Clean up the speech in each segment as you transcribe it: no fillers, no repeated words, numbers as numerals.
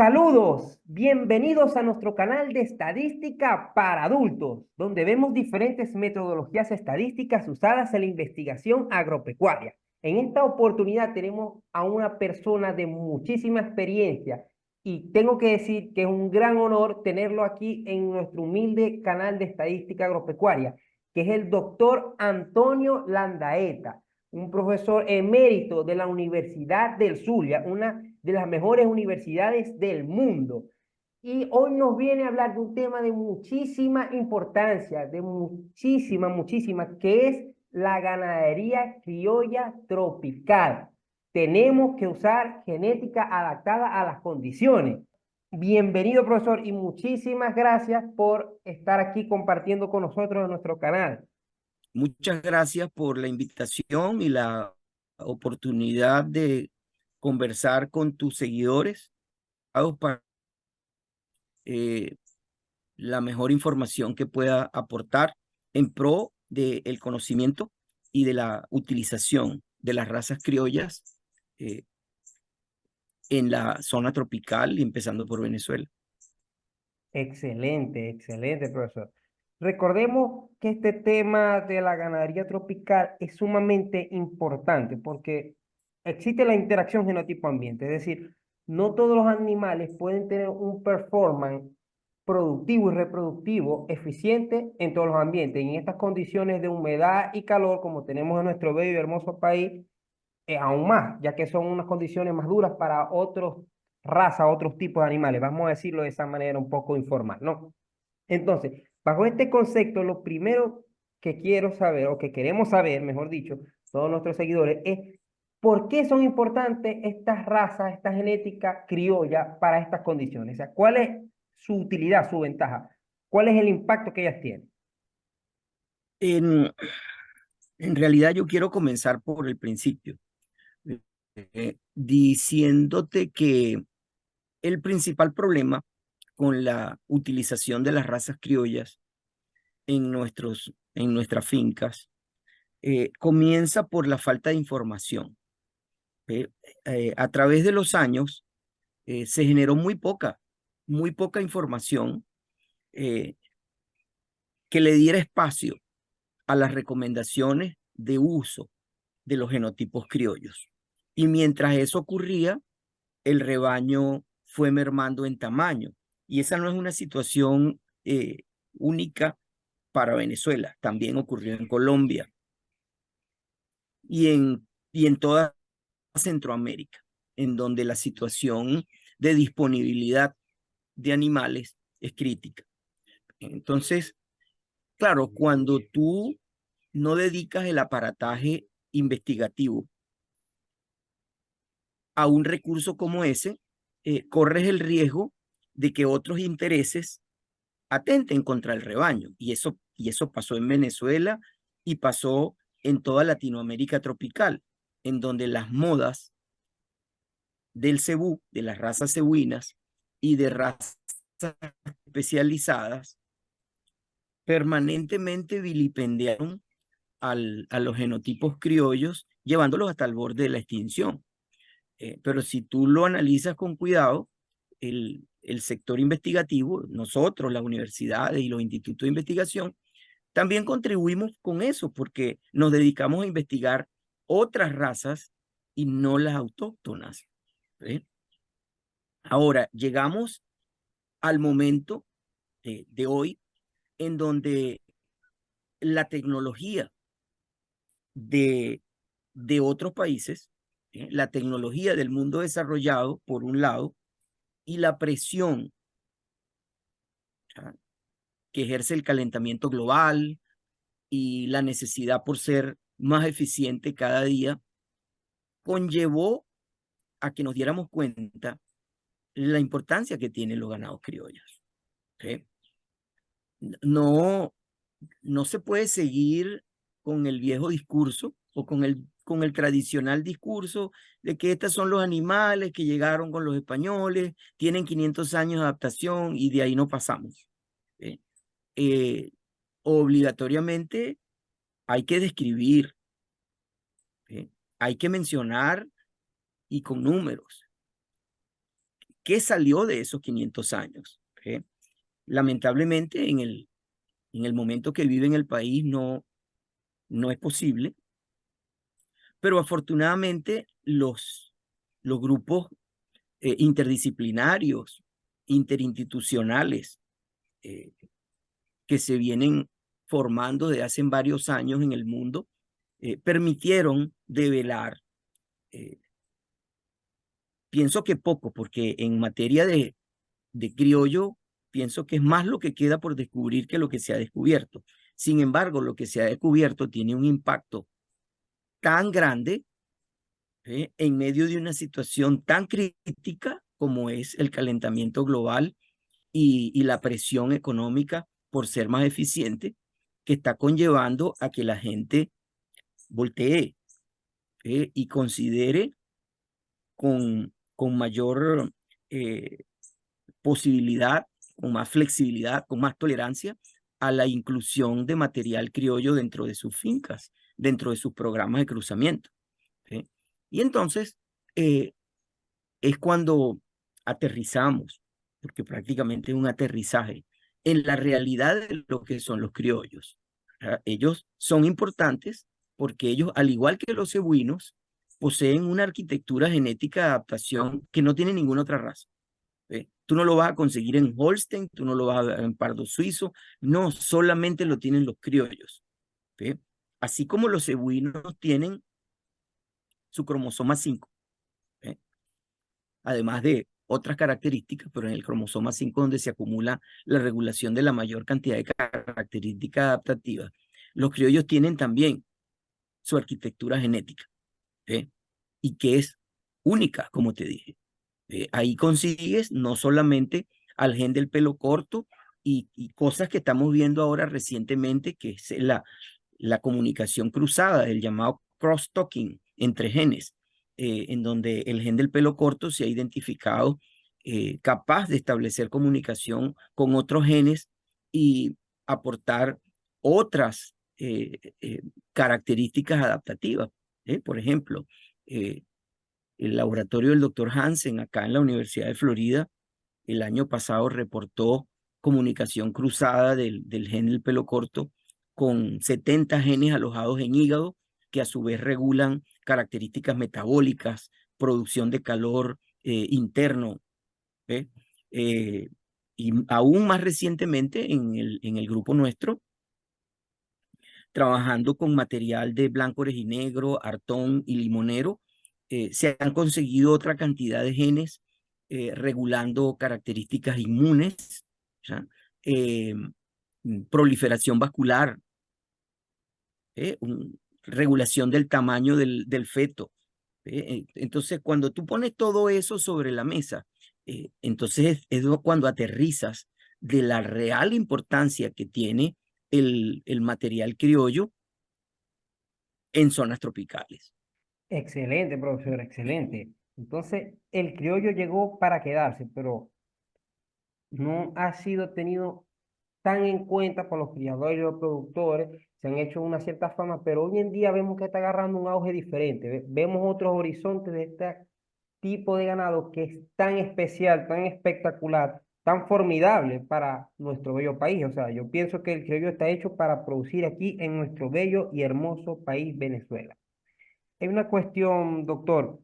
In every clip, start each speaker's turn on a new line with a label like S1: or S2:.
S1: Saludos, bienvenidos a nuestro canal de estadística para adultos, donde vemos diferentes metodologías estadísticas usadas en la investigación agropecuaria. En esta oportunidad tenemos a una persona de muchísima experiencia y tengo que decir que es un gran honor tenerlo aquí en nuestro humilde canal de estadística agropecuaria, que es el doctor Antonio Landaeta, un profesor emérito de la Universidad del Zulia, una de las mejores universidades del mundo. Y hoy nos viene a hablar de un tema de muchísima importancia, de muchísima, que es la ganadería criolla tropical. Tenemos que usar genética adaptada a las condiciones. Bienvenido, profesor, y muchísimas gracias por estar aquí compartiendo con nosotros en nuestro canal.
S2: Muchas gracias por la invitación y la oportunidad de conversar con tus seguidores para eh, la mejor información que pueda aportar en pro del conocimiento y de la utilización de las razas criollas eh, en la zona tropical y empezando por Venezuela.
S1: Excelente, excelente, profesor. Recordemos que este tema de la ganadería tropical es sumamente importante porque existe la interacción genotipo-ambiente, es decir, no todos los animales pueden tener un performance productivo y reproductivo eficiente en todos los ambientes. Y en estas condiciones de humedad y calor, como tenemos en nuestro bello y hermoso país, aún más, ya que son unas condiciones más duras para otros razas, otros tipos de animales. Vamos a decirlo de esa manera un poco informal, ¿no? Entonces, bajo este concepto, lo primero que quiero saber, o que queremos saber, mejor dicho, todos nuestros seguidores, es por qué son importantes estas razas, esta genética criolla para estas condiciones. O sea, ¿cuál es su utilidad, su ventaja? ¿Cuál es el impacto que ellas tienen?
S2: En, en realidad yo quiero comenzar por el principio, diciéndote que el principal problema con la utilización de las razas criollas en nuestras fincas comienza por la falta de información. ¿Eh? A través de los años se generó muy poca información eh, que le diera espacio a las recomendaciones de uso de los genotipos criollos. Y mientras eso ocurría, el rebaño fue mermando en tamaño. Y esa no es una situación única para Venezuela, también ocurrió en Colombia y en toda Centroamérica, en donde la situación de disponibilidad de animales es crítica. Entonces, claro, cuando tú no dedicas el aparataje investigativo a un recurso como ese, corres el riesgo de que otros intereses atenten contra el rebaño. Y eso pasó en Venezuela y pasó en toda Latinoamérica tropical, en donde las modas del cebú, de las razas cebuinas y de razas especializadas, permanentemente vilipendiaron a los genotipos criollos, llevándolos hasta el borde de la extinción. Pero si tú lo analizas con cuidado, el sector investigativo, nosotros, las universidades y los institutos de investigación, también contribuimos con eso porque nos dedicamos a investigar otras razas y no las autóctonas. ¿Sí? Ahora, llegamos al momento de hoy en donde la tecnología de, de otros países, la tecnología del mundo desarrollado, por un lado, y la presión ¿ya? Que ejerce el calentamiento global y la necesidad por ser más eficiente cada día, conllevó a que nos diéramos cuenta la importancia que tienen los ganados criollos. ¿Sí? No, no se puede seguir con el viejo discurso o con el tradicional discurso de que estos son los animales que llegaron con los españoles, tienen 500 años de adaptación y de ahí no pasamos. ¿Sí? Eh, Obligatoriamente hay que describir, ¿sí? Hay que mencionar y con números ¿Qué salió de esos 500 años? Lamentablemente, en el momento que vive en el país no es posible, pero afortunadamente los grupos interdisciplinarios, interinstitucionales, eh, que se vienen formando de hace varios años en el mundo, permitieron develar, eh, pienso que poco, porque en materia de criollo, pienso que es más lo que queda por descubrir que lo que se ha descubierto. Sin embargo, lo que se ha descubierto tiene un impacto tan grande, en medio de una situación tan crítica como es el calentamiento global y la presión económica por ser más eficiente, que está conllevando a que la gente voltee, y considere con mayor posibilidad, con más flexibilidad, con más tolerancia a la inclusión de material criollo dentro de sus fincas, dentro de sus programas de cruzamiento. ¿Sí? Y entonces eh, es cuando aterrizamos, porque prácticamente es un aterrizaje en la realidad de lo que son los criollos. Ellos son importantes porque ellos, al igual que los cebuinos, poseen una arquitectura genética de adaptación que no tiene ninguna otra raza. Tú no lo vas a conseguir en Holstein, tú no lo vas a ver en pardo suizo, no, solamente lo tienen los criollos. ¿Sí? Así como los cebuinos tienen su cromosoma 5, ¿sí? Además de otras características, pero en el cromosoma 5 donde se acumula la regulación de la mayor cantidad de características adaptativas. Los criollos tienen también su arquitectura genética, ¿sí? Y que es única, como te dije. Ahí consigues no solamente al gen del pelo corto y cosas que estamos viendo ahora recientemente, que es la comunicación cruzada, el llamado cross-talking entre genes, en donde el gen del pelo corto se ha identificado capaz de establecer comunicación con otros genes y aportar otras características adaptativas. Por ejemplo, el laboratorio del doctor Hansen acá en la Universidad de Florida el año pasado reportó comunicación cruzada del gen del pelo corto con 70 genes alojados en hígado que a su vez regulan características metabólicas, producción de calor interno. ¿Eh? Eh, y aún más recientemente en el grupo nuestro, trabajando con material de blanco orejinegro, artón y limonero, se han conseguido otra cantidad de genes regulando características inmunes, ¿ya? Eh, proliferación vascular, regulación del tamaño del feto. Entonces, cuando tú pones todo eso sobre la mesa, entonces es cuando aterrizas de la real importancia que tiene el material criollo en zonas tropicales.
S1: Excelente, profesor, excelente. Entonces, el criollo llegó para quedarse, pero no ha sido tenido tan en cuenta por los criadores y los productores. Se han hecho una cierta fama, pero hoy en día vemos que está agarrando un auge diferente. Vemos otros horizontes de este tipo de ganado que es tan especial, tan espectacular, tan formidable para nuestro bello país. O sea, yo pienso que el criollo está hecho para producir aquí en nuestro bello y hermoso país, Venezuela. Hay una cuestión, doctor,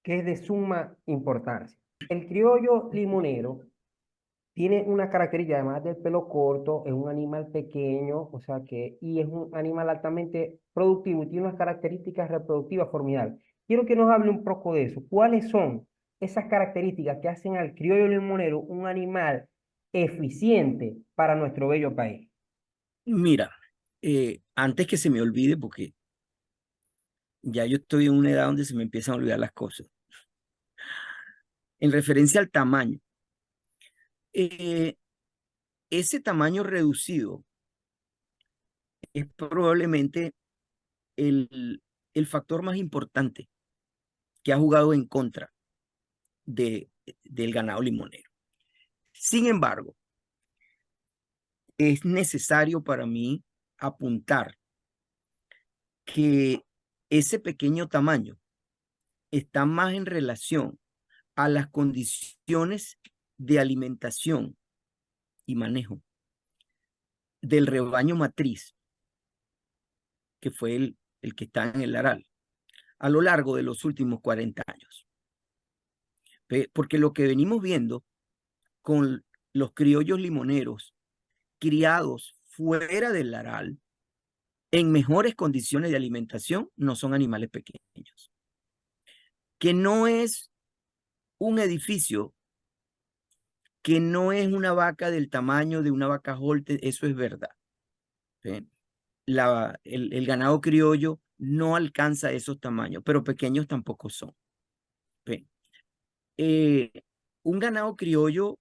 S1: que es de suma importancia. El criollo limonero tiene una característica, además del pelo corto, es un animal pequeño, o sea que, y es un animal altamente productivo y tiene unas características reproductivas formidables. Quiero que nos hable un poco de eso. ¿Cuáles son esas características que hacen al criollo limonero un animal eficiente para nuestro bello país?
S2: Mira, antes que se me olvide, porque ya yo estoy en una edad donde se me empiezan a olvidar las cosas, en referencia al tamaño, eh, ese tamaño reducido es probablemente el factor más importante que ha jugado en contra del ganado limonero. Sin embargo, es necesario para mí apuntar que ese pequeño tamaño está más en relación a las condiciones de alimentación y manejo del rebaño matriz, que fue el que está en el Laral, a lo largo de los últimos 40 años. Porque lo que venimos viendo con los criollos limoneros criados fuera del Laral, en mejores condiciones de alimentación, no son animales pequeños. Que no es un edificio, que no es una vaca del tamaño de una vaca Holte, eso es verdad. ¿Sí? El ganado criollo no alcanza esos tamaños, pero pequeños tampoco son. ¿Sí? Un ganado criollo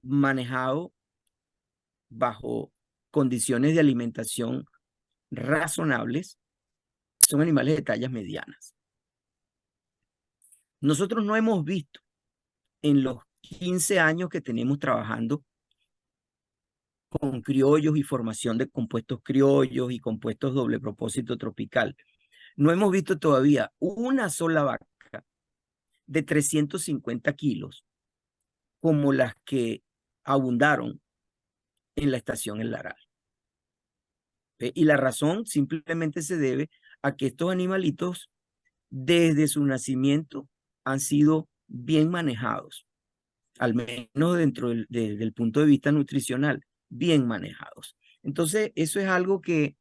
S2: manejado bajo condiciones de alimentación razonables son animales de tallas medianas. Nosotros no hemos visto en los 15 años que tenemos trabajando con criollos y formación de compuestos criollos y compuestos doble propósito tropical, no hemos visto todavía una sola vaca de 350 kilos como las que abundaron en la estación El Laral. Y la razón simplemente se debe a que estos animalitos desde su nacimiento han sido bien manejados, al menos dentro del punto de vista nutricional, bien manejados. Entonces, eso es algo que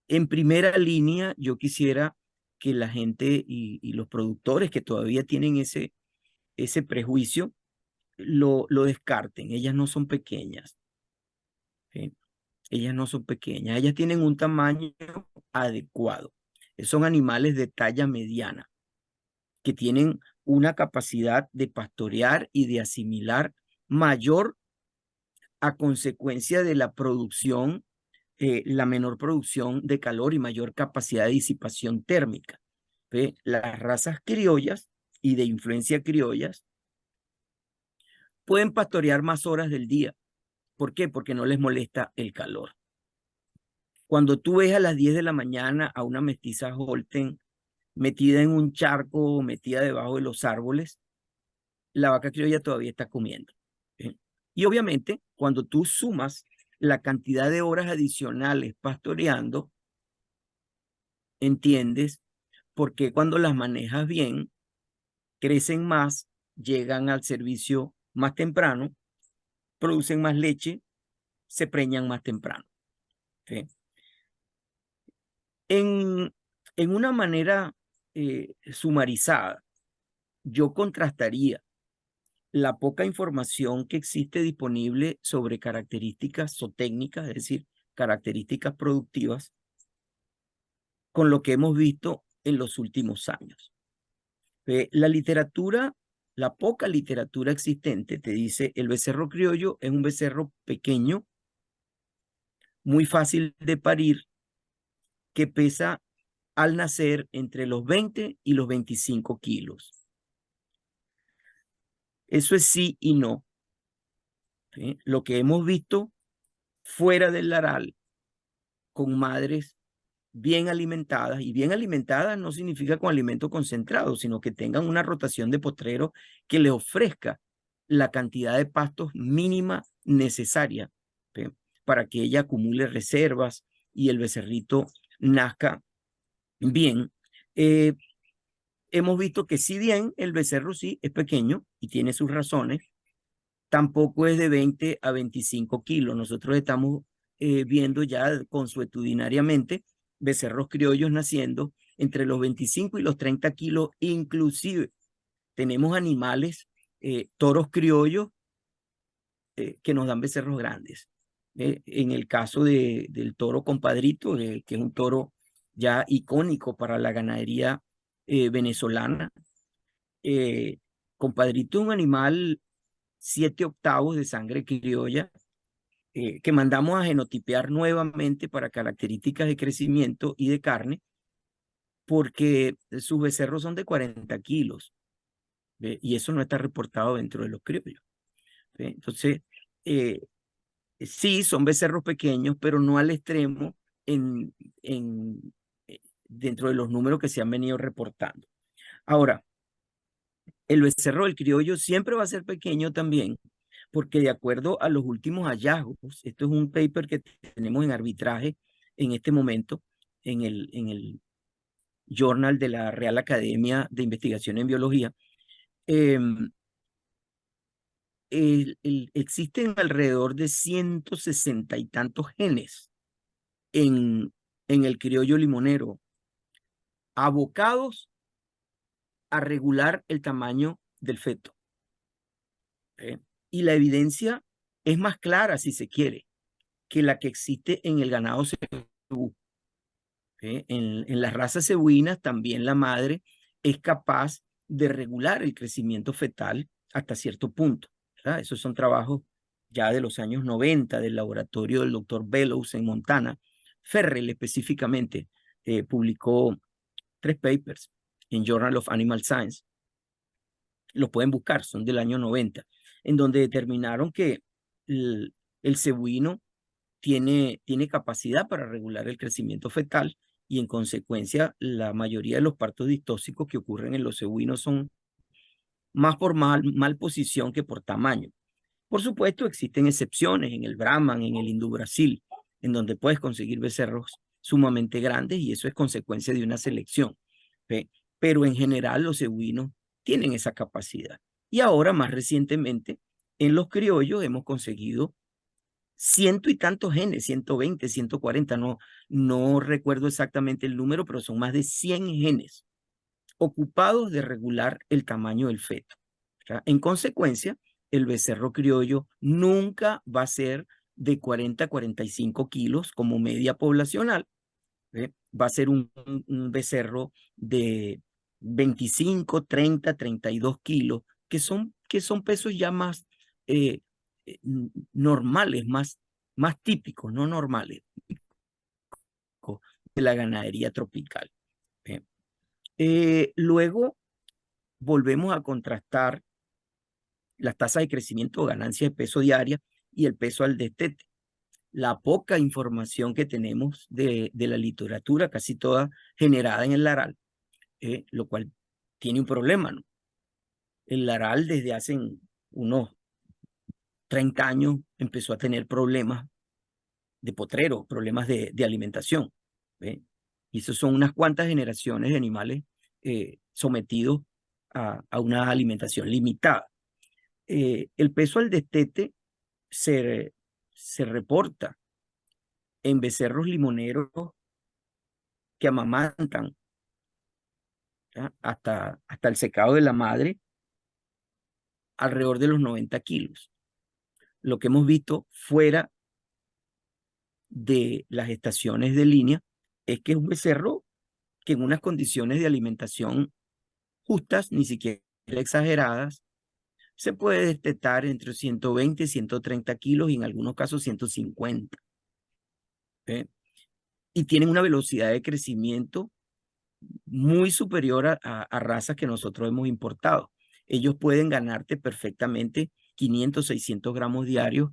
S2: en primera línea yo quisiera que la gente y los productores que todavía tienen ese prejuicio lo descarten. Ellas no son pequeñas. ¿Sí? Ellas no son pequeñas. Ellas tienen un tamaño adecuado. Son animales de talla mediana que tienen una capacidad de pastorear y de asimilar mayor a consecuencia de la producción, la menor producción de calor y mayor capacidad de disipación térmica. Las razas criollas y de influencia criollas pueden pastorear más horas del día. ¿Por qué? Porque no les molesta el calor. Cuando tú ves a las 10 de la mañana a una mestiza Holten metida en un charco o metida debajo de los árboles, la vaca criolla todavía está comiendo. ¿Sí? Y obviamente, cuando tú sumas la cantidad de horas adicionales pastoreando, entiendes por qué cuando las manejas bien, crecen más, llegan al servicio más temprano, producen más leche, se preñan más temprano. ¿Sí? En una manera sumarizada, yo contrastaría la poca información que existe disponible sobre características zootécnicas, es decir, características productivas, con lo que hemos visto en los últimos años. La literatura, la poca literatura existente te dice el becerro criollo es un becerro pequeño, muy fácil de parir, que pesa al nacer entre los 20 y los 25 kilos. Eso es sí y no. ¿Sí? Lo que hemos visto fuera del Laral con madres bien alimentadas, y bien alimentadas no significa con alimento concentrado, sino que tengan una rotación de potrero que le ofrezca la cantidad de pastos mínima necesaria, ¿sí? Para que ella acumule reservas y el becerrito nazca bien. Hemos visto que si bien el becerro sí es pequeño y tiene sus razones, tampoco es de 20 a 25 kilos. Nosotros estamos viendo ya consuetudinariamente becerros criollos naciendo entre los 25 y los 30 kilos, inclusive tenemos animales, toros criollos, que nos dan becerros grandes. En el caso del toro compadrito, que es un toro ya icónico para la ganadería venezolana. Compadrito es un animal 7/8 de sangre criolla, que mandamos a genotipear nuevamente para características de crecimiento y de carne, porque sus becerros son de 40 kilos, y eso no está reportado dentro de los criollos. Entonces, sí, son becerros pequeños, pero no al extremo en, en, dentro de los números que se han venido reportando. Ahora, El becerro del criollo siempre va a ser pequeño también, porque de acuerdo a los últimos hallazgos, esto es un paper que tenemos en arbitraje en este momento, en el Journal de la Real Academia de Investigación en Biología, em, existen alrededor de 160 y tantos genes en el criollo limonero, abocados a regular el tamaño del feto. ¿Eh? Y la evidencia es más clara, si se quiere, que la que existe en el ganado cebú. En las razas cebuinas también la madre es capaz de regular el crecimiento fetal hasta cierto punto, ¿verdad? Esos son trabajos ya de los años 90 del laboratorio del doctor Bellows en Montana. Ferrell específicamente publicó 3 papers en Journal of Animal Science. Los pueden buscar, son del año 90, en donde determinaron que el cebuino tiene capacidad para regular el crecimiento fetal y en consecuencia la mayoría de los partos distóxicos que ocurren en los cebuinos son más por mal posición que por tamaño. Por supuesto, existen excepciones en el Brahman, en el Hindú Brasil, en donde puedes conseguir becerros sumamente grandes y eso es consecuencia de una selección. ¿Ve? Pero en general los cebuinos tienen esa capacidad. Y ahora, más recientemente, en los criollos hemos conseguido ciento y tantos genes, 120, 140, no recuerdo exactamente el número, pero son más de 100 genes ocupados de regular el tamaño del feto. En consecuencia, el becerro criollo nunca va a ser de 40 a 45 kilos como media poblacional. Va a ser un becerro de 25, 30, 32 kilos, que son pesos ya más normales, más típicos, no normales, de la ganadería tropical. Luego volvemos a contrastar las tasas de crecimiento o ganancia de peso diaria y el peso al destete. La poca información que tenemos de la literatura, casi toda generada en el laral, lo cual tiene un problema, ¿no? El laral desde hace unos 30 años empezó a tener problemas de potrero, problemas de alimentación. ¿Ve? Y eso son unas cuantas generaciones de animales sometidos a una alimentación limitada. El peso al destete se reporta en becerros limoneros que amamantan hasta el secado de la madre alrededor de los 90 kilos. Lo que hemos visto fuera de las estaciones de línea es que es un becerro que en unas condiciones de alimentación justas, ni siquiera exageradas, se puede destetar entre 120 y 130 kilos y en algunos casos 150. ¿Eh? Y tienen una velocidad de crecimiento muy superior a razas que nosotros hemos importado. Ellos pueden ganarte perfectamente 500, 600 gramos diarios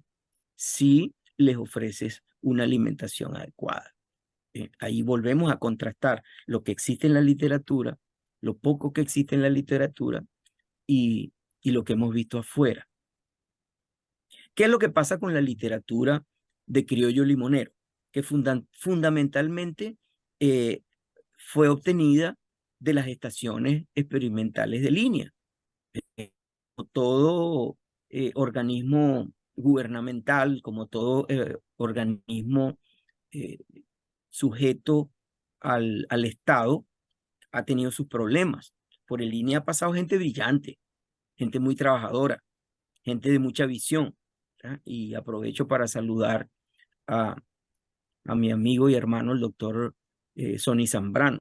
S2: si les ofreces una alimentación adecuada. Ahí volvemos a contrastar lo que existe en la literatura, lo poco que existe en la literatura y lo que hemos visto afuera. ¿Qué es lo que pasa con la literatura de criollo limonero? Que fundamentalmente fue obtenida de las estaciones experimentales de línea. Todo organismo gubernamental, como todo organismo eh, sujeto al Estado, ha tenido sus problemas. Por el línea ha pasado gente brillante, gente muy trabajadora, gente de mucha visión. ¿verdad? Y aprovecho para saludar a, a mi amigo y hermano, el doctor Sonny Zambrano.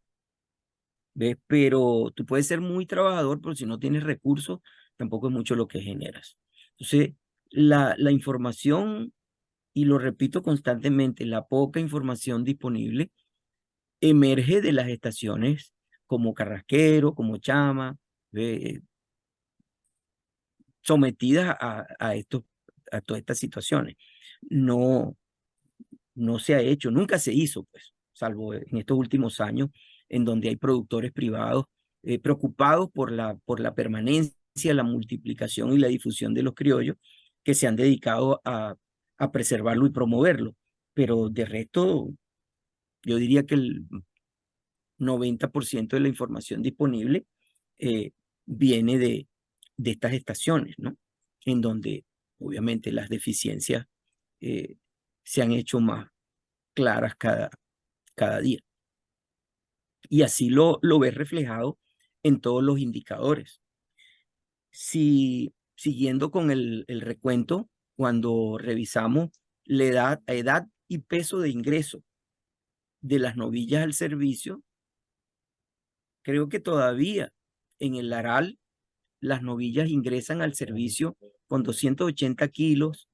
S2: ¿Ves? Pero tú puedes ser muy trabajador, pero si no tienes recursos, tampoco es mucho lo que generas. Entonces, la información, y lo repito constantemente, la poca información disponible emerge de las estaciones como Carrasquero, como Chama, sometidas a todas estas situaciones. No, no se ha hecho, nunca se hizo, pues, salvo en estos últimos años, en donde hay productores privados preocupados por la permanencia la multiplicación y la difusión de los criollos que se han dedicado a preservarlo y promoverlo. Pero de resto, yo diría que el 90% de la información disponible eh, viene de estas estaciones, ¿no? En donde obviamente las deficiencias eh, se han hecho más claras cada día. Y así lo ves reflejado en todos los indicadores. Si siguiendo con el recuento, cuando revisamos la edad y peso de ingreso de las novillas al servicio, creo que todavía en el Aral las novillas ingresan al servicio con 280 kilos,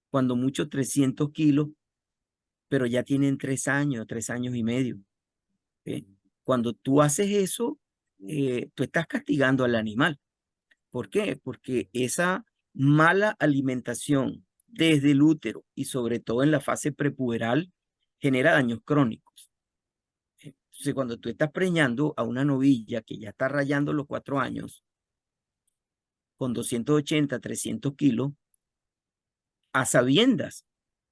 S2: cuando mucho 300 kilos, pero ya tienen 3 años y medio. ¿Eh? Cuando tú haces eso, tú estás castigando al animal. ¿Por qué? Porque esa mala alimentación desde el útero y sobre todo en la fase prepuberal genera daños crónicos. Entonces, cuando tú estás preñando a una novilla que ya está rayando los 4 años, con 280, 300 kilos, a sabiendas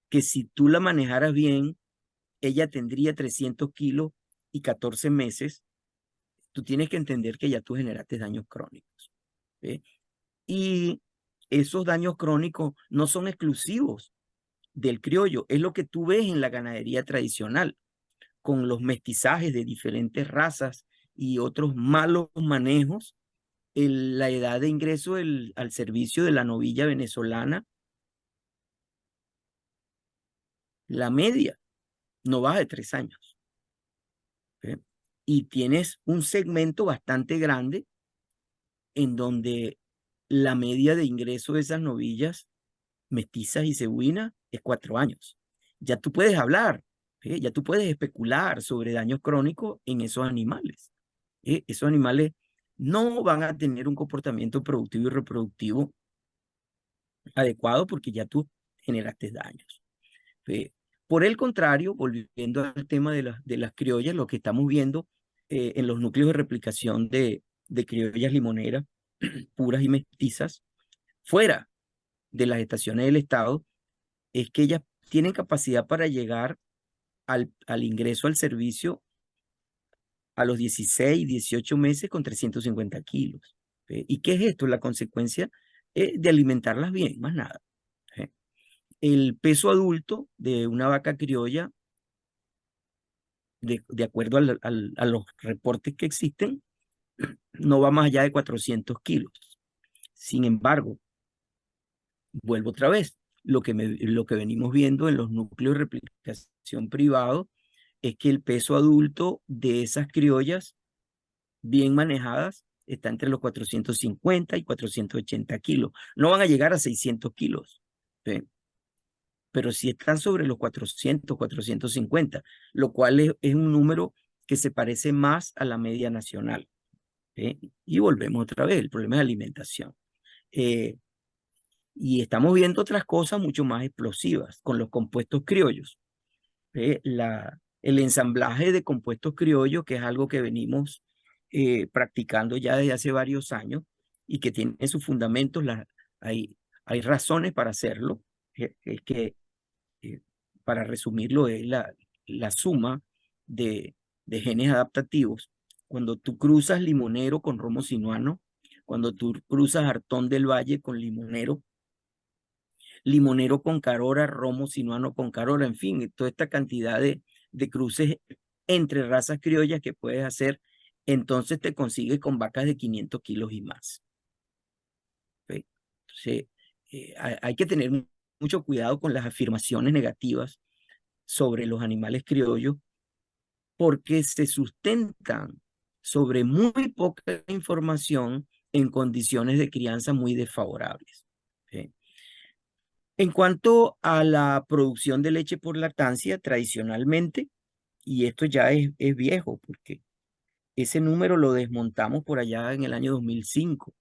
S2: que si tú la manejaras bien, ella tendría 300 kilos y 14 meses, tú tienes que entender que ya tú generaste daños crónicos. ¿Sí? Y esos daños crónicos no son exclusivos del criollo, es lo que tú ves en la ganadería tradicional, con los mestizajes de diferentes razas y otros malos manejos. La edad de ingreso al servicio de la novilla venezolana, la media, no baja de 3 años. ¿Sí? Y tienes un segmento bastante grande en donde la media de ingreso de esas novillas mestizas y cebuinas es 4 años. Ya tú puedes hablar, ya tú puedes especular sobre daños crónicos en esos animales. Esos animales no van a tener un comportamiento productivo y reproductivo adecuado porque ya tú generaste daños. Por el contrario, volviendo al tema de las criollas, lo que estamos viendo en los núcleos de replicación de criollas limoneras puras y mestizas, fuera de las estaciones del Estado, es que ellas tienen capacidad para llegar al ingreso al servicio a los 16, 18 meses con 350 kilos. ¿Y qué es esto? La consecuencia de alimentarlas bien, más nada. El peso adulto de una vaca criolla, de acuerdo a los reportes que existen, no va más allá de 400 kilos. Sin embargo, vuelvo otra vez, lo que venimos viendo en los núcleos de replicación privados es que el peso adulto de esas criollas bien manejadas está entre los 450 y 480 kilos. No van a llegar a 600 kilos, ¿sí? Pero sí están sobre los 400, 450, lo cual es un número que se parece más a la media nacional. ¿Sí? Y volvemos otra vez, el problema de alimentación. Y estamos viendo otras cosas mucho más explosivas con los compuestos criollos. El ensamblaje de compuestos criollos, que es algo que venimos practicando ya desde hace varios años y que tiene sus fundamentos, hay razones para hacerlo, es que para resumirlo es la suma de genes adaptativos. Cuando tú cruzas limonero con romo sinuano, cuando tú cruzas Artón del Valle con limonero, limonero con carora, romo sinuano con carora, en fin, toda esta cantidad de cruces entre razas criollas que puedes hacer, entonces te consigues con vacas de 500 kilos y más. ¿Sí? Entonces, hay que tener mucho cuidado con las afirmaciones negativas sobre los animales criollos porque se sustentan sobre muy poca información en condiciones de crianza muy desfavorables. ¿Sí? En cuanto a la producción de leche por lactancia, tradicionalmente, y esto ya es viejo, porque ese número lo desmontamos por allá en el año 2005.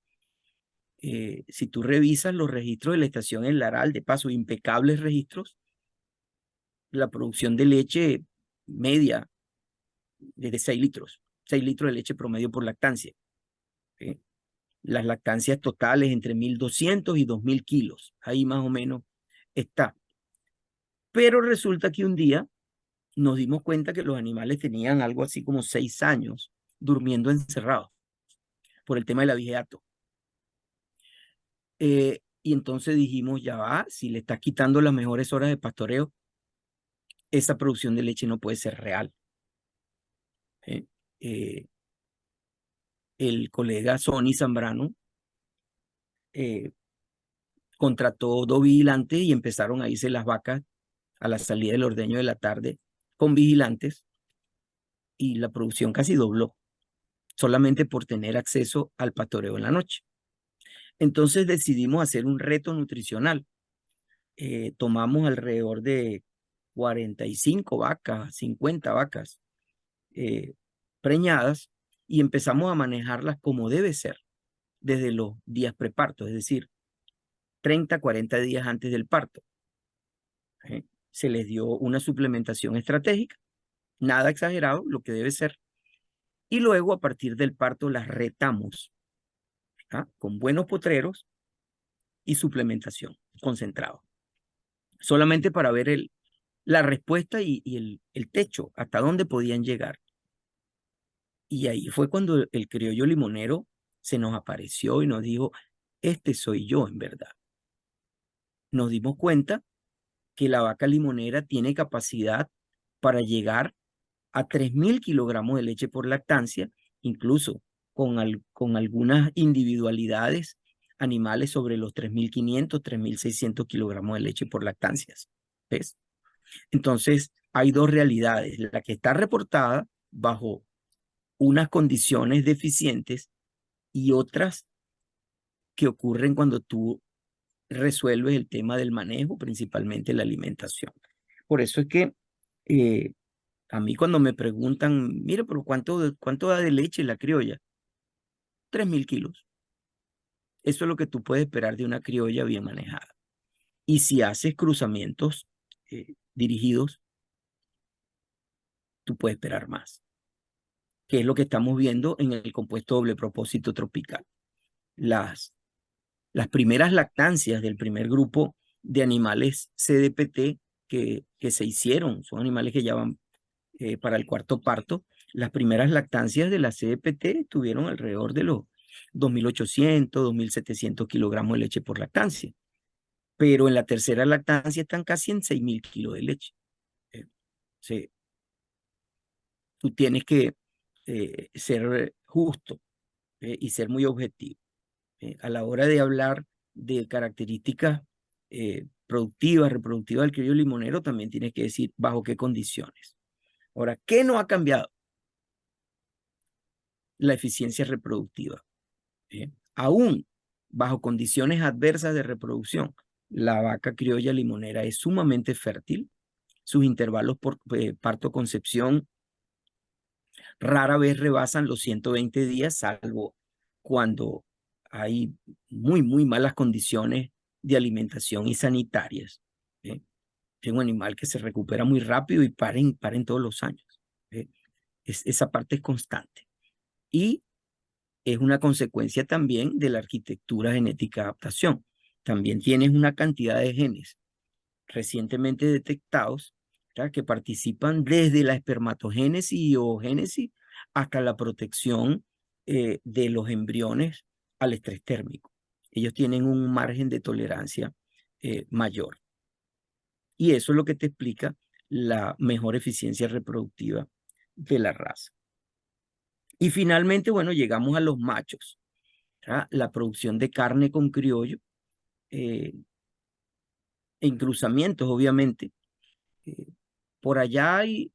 S2: Si tú revisas los registros de la estación El Laral, de paso, impecables registros, la producción de leche media de 6 litros, 6 litros de leche promedio por lactancia. ¿Sí? las lactancias totales entre 1.200 y 2.000 kilos. Ahí más o menos está. Pero resulta que un día nos dimos cuenta que los animales tenían algo así como 6 años durmiendo encerrados por el tema del abigeato. Y entonces dijimos, ya va, si le estás quitando las mejores horas de pastoreo, esa producción de leche no puede ser real. El colega Sonny Zambrano contrató 2 vigilantes y empezaron a irse las vacas a la salida del ordeño de la tarde con vigilantes y la producción casi dobló, solamente por tener acceso al pastoreo en la noche. Entonces decidimos hacer un reto nutricional. Tomamos alrededor de 45 vacas, 50 vacas preñadas y empezamos a manejarlas como debe ser desde los días preparto, es decir, 30, 40 días antes del parto. Se les dio una suplementación estratégica, nada exagerado, lo que debe ser, y luego a partir del parto las retamos con buenos potreros y suplementación concentrado, solamente para ver la respuesta y el techo, hasta dónde podían llegar. Y ahí fue cuando el criollo limonero se nos apareció y nos dijo, este soy yo en verdad. Nos dimos cuenta que la vaca limonera tiene capacidad para llegar a 3.000 kilogramos de leche por lactancia, incluso con algunas individualidades animales sobre los 3.500, 3.600 kilogramos de leche por lactancias. ¿Ves? Entonces, hay 2 realidades, la que está reportada bajo unas condiciones deficientes y otras que ocurren cuando tú resuelves el tema del manejo, principalmente la alimentación. Por eso es que a mí cuando me preguntan, mira, pero ¿cuánto da de leche la criolla? 3.000 kilos. Eso es lo que tú puedes esperar de una criolla bien manejada. Y si haces cruzamientos dirigidos, tú puedes esperar más, que es lo que estamos viendo en el compuesto doble propósito tropical. Las primeras lactancias del primer grupo de animales CDPT que se hicieron, son animales que ya van para el cuarto parto, las primeras lactancias de la CDPT tuvieron alrededor de los 2.800, 2.700 kilogramos de leche por lactancia. Pero en la tercera lactancia están casi en 6.000 kilos de leche. Sí. Tú tienes que ser justo y ser muy objetivo. A la hora de hablar de características productivas, reproductivas del criollo limonero, también tienes que decir bajo qué condiciones. Ahora, ¿qué no ha cambiado? La eficiencia reproductiva. Aún bajo condiciones adversas de reproducción, la vaca criolla limonera es sumamente fértil. Sus intervalos por parto-concepción rara vez rebasan los 120 días, salvo cuando hay muy, muy malas condiciones de alimentación y sanitarias. Es un animal que se recupera muy rápido y paren todos los años. Esa parte es constante. Y es una consecuencia también de la arquitectura genética de adaptación. También tienes una cantidad de genes recientemente detectados, ¿verdad?, que participan desde la espermatogénesis y oogénesis hasta la protección de los embriones al estrés térmico. Ellos tienen un margen de tolerancia mayor. Y eso es lo que te explica la mejor eficiencia reproductiva de la raza. Y finalmente, bueno, llegamos a los machos. ¿Verdad? La producción de carne con criollo, en cruzamientos, obviamente. Por allá hay,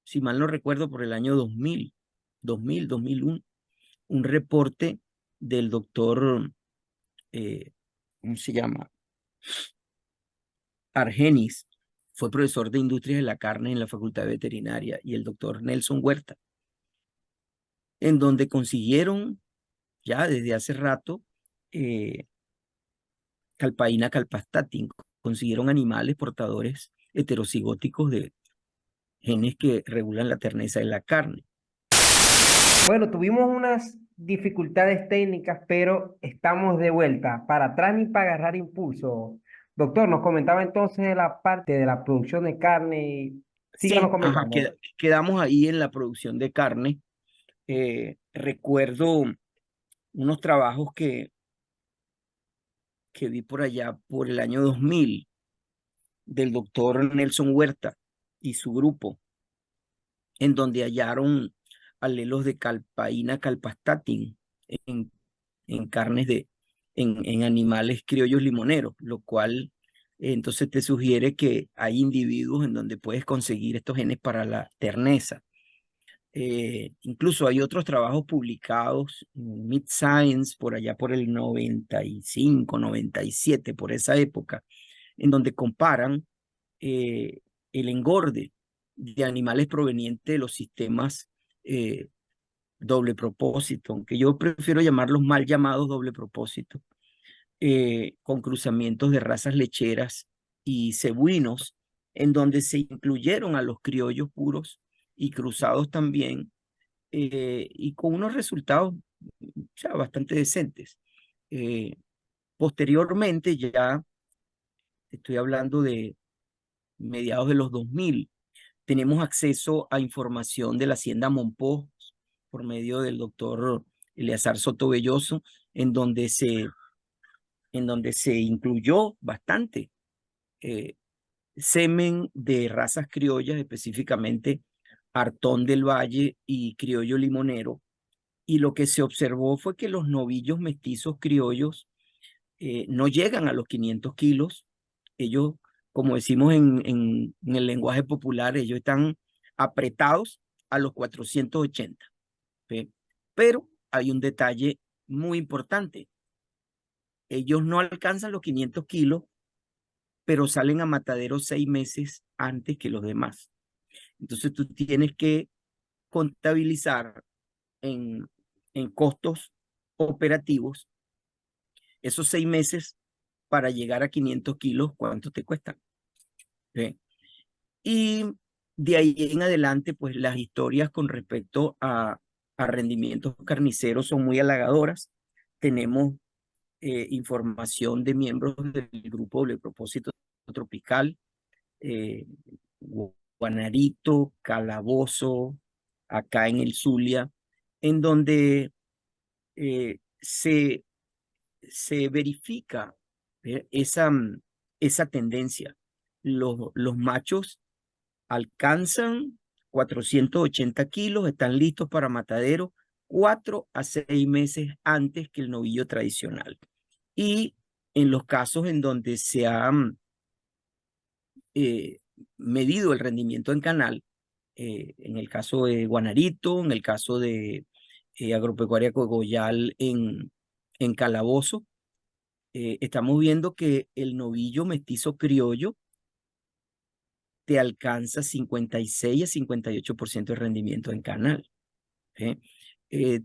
S2: si mal no recuerdo, por el año 2001, un reporte del doctor, ¿cómo se llama? Argenis, fue profesor de Industrias de la Carne en la Facultad de Veterinaria, y el doctor Nelson Huerta, en donde consiguieron ya desde hace rato Calpaína calpastatin, consiguieron animales portadores heterocigóticos de genes que regulan la terneza de la carne.
S1: Bueno, tuvimos unas dificultades técnicas, pero estamos de vuelta, para atrás ni para agarrar impulso. Doctor, nos comentaba entonces de la parte de la producción de carne. Síganos
S2: Sí, ajá,
S1: comentando.
S2: quedamos ahí en la producción de carne. Recuerdo unos trabajos que vi por allá por el año 2000 del doctor Nelson Huerta y su grupo, en donde hallaron alelos de calpaína calpastatin en, en carnes en animales criollos limoneros, lo cual entonces te sugiere que hay individuos en donde puedes conseguir estos genes para la terneza. Incluso hay otros trabajos publicados en Mid Science por allá por el 95, 97, por esa época, en donde comparan el engorde de animales provenientes de los sistemas eh, doble propósito, aunque yo prefiero llamarlos mal llamados doble propósito, con cruzamientos de razas lecheras y cebuinos, en donde se incluyeron a los criollos puros y cruzados también, y con unos resultados ya bastante decentes. Eh, Posteriormente, ya estoy hablando de mediados de los 2000, tenemos acceso a información de la Hacienda Monpós por medio del doctor Eleazar Soto Belloso, en donde se, en donde se incluyó bastante eh, semen de razas criollas, específicamente Artón del Valle y Criollo Limonero. Y lo que se observó fue que los novillos mestizos criollos no llegan a los 500 kilos. Ellos, como decimos en el lenguaje popular, ellos están apretados a los 480. ¿Ve? Pero hay un detalle muy importante. Ellos no alcanzan los 500 kilos, pero salen a matadero 6 meses antes que los demás. Entonces tú tienes que contabilizar en, en costos operativos esos 6 meses para llegar a 500 kilos, ¿cuánto te cuesta? ¿Sí? Y de ahí en adelante, pues las historias con respecto a rendimientos carniceros son muy halagadoras. Tenemos información de miembros del grupo de propósito tropical, eh, Guanarito, Calabozo, acá en el Zulia, en donde se verifica esa, esa tendencia. Los machos alcanzan 480 kilos, están listos para matadero 4 a 6 meses antes que el novillo tradicional. Y en los casos en donde se ha eh, medido el rendimiento en canal, en el caso de Guanarito, en el caso de Agropecuaria Cogollal en Calabozo, estamos viendo que el novillo mestizo criollo te alcanza 56 a 58% de rendimiento en canal. ¿Eh?